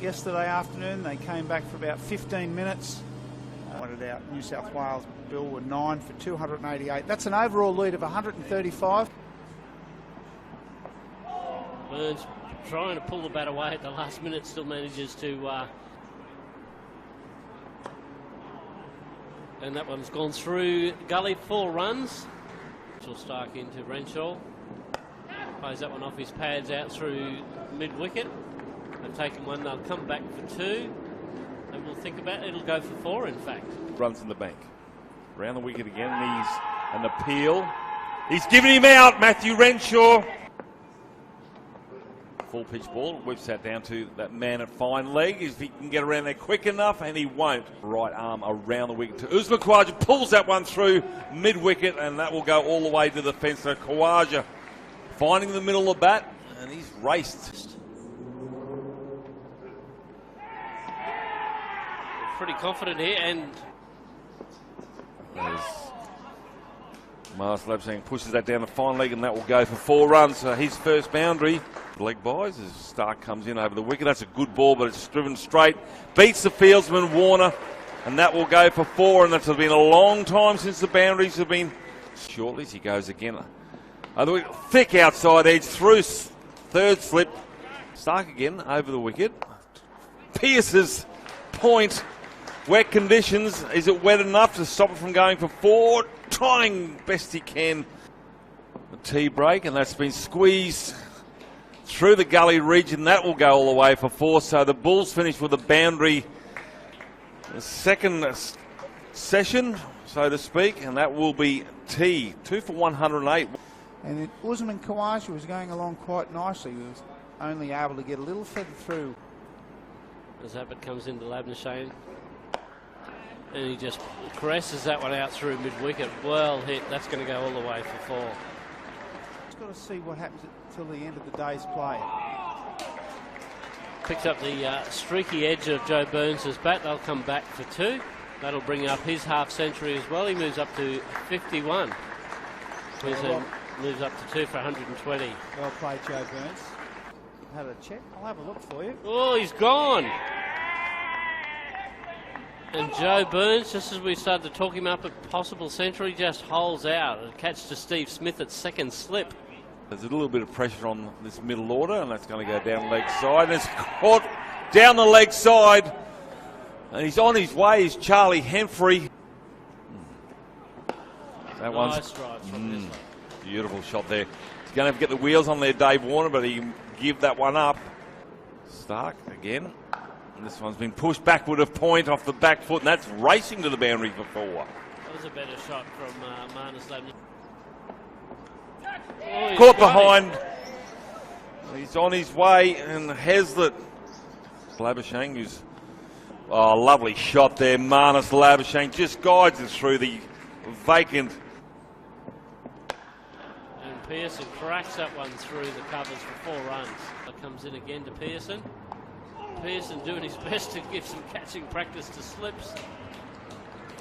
yesterday afternoon. They came back for about 15 minutes. Pointed out New South Wales Bill were 9 for 288. That's an overall lead of 135. Burns trying to pull the bat away at the last minute, still manages to... and that one's gone through gully, 4 runs. Stark into Renshaw. Plays that one off his pads out through mid-wicket. They've taken one, they'll come back for 2. And we'll think about it, it'll go for 4 in fact. Runs in the bank. Round the wicket again, and he's an appeal. He's given him out, Matthew Renshaw. Full pitch ball, whips that down to that man at fine leg. If he can get around there quick enough, and he won't. Right arm around the wicket to Usman Khawaja, pulls that one through mid-wicket, and that will go all the way to the fence. So Khawaja finding the middle of the bat, and he's raced. Pretty confident here, and Marsh Labuschagne pushes that down the fine leg, and that will go for 4 runs. So his first boundary. Leg buys as Stark comes in over the wicket. That's a good ball, but it's driven straight. Beats the fieldsman, Warner, and that will go for 4. And that's been a long time since the boundaries have been. Shortly as he goes again. Thick outside edge through third slip. Stark again over the wicket. Pearce's point. Wet conditions. Is it wet enough to stop it from going for 4? Trying best he can. The tee break, and that's been squeezed through the gully region. That will go all the way for 4. So the Bulls finish with a boundary, the second session, so to speak, and that will be tee. 2 for 108. And Usman Khawaja was going along quite nicely. He was only able to get a little further through. As Abbott comes into Labuschagne, and he just caresses that one out through mid-wicket. Well hit. That's going to go all the way for 4. Just got to see what happens till the end of the day's play. Picks up the streaky edge of Joe Burns' bat. They'll come back for 2. That'll bring up his half century as well. He moves up to 51. Queensland moves up to 2 for 120. Well played, Joe Burns. Have a check. I'll have a look for you. Oh, he's gone. And Joe Burns, just as we started to talk him up a possible century, just holes out. A catch to Steve Smith at second slip. There's a little bit of pressure on this middle order, and that's going to go down leg side. And it's caught down the leg side. And he's on his way, is Charlie Hemfrey. That nice drive from this one. Beautiful shot there. He's going to have to get the wheels on there, Dave Warner, but he can give that one up. Stark again. And this one's been pushed backward of point off the back foot, and that's racing to the boundary for 4. That was a better shot from Marnus. Oh, caught behind. He's on his way, and Heslett. Labuschagne, who's lovely shot there. Marnus Labuschagne just guides it through the vacant. And Pearson cracks that one through the covers for 4 runs. That comes in again to Pearson. Pearson doing his best to give some catching practice to slips.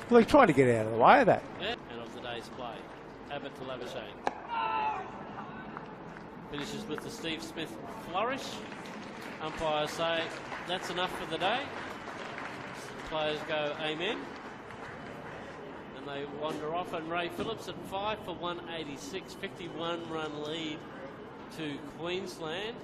Well, he tried to get out of the way of that. Yeah. And of the day's play. Abbott to Labuschagne. Finishes with the Steve Smith flourish. Umpires say that's enough for the day. Players go amen. And they wander off, and Ray Phillips at 5 for 186, 51 run lead to Queensland.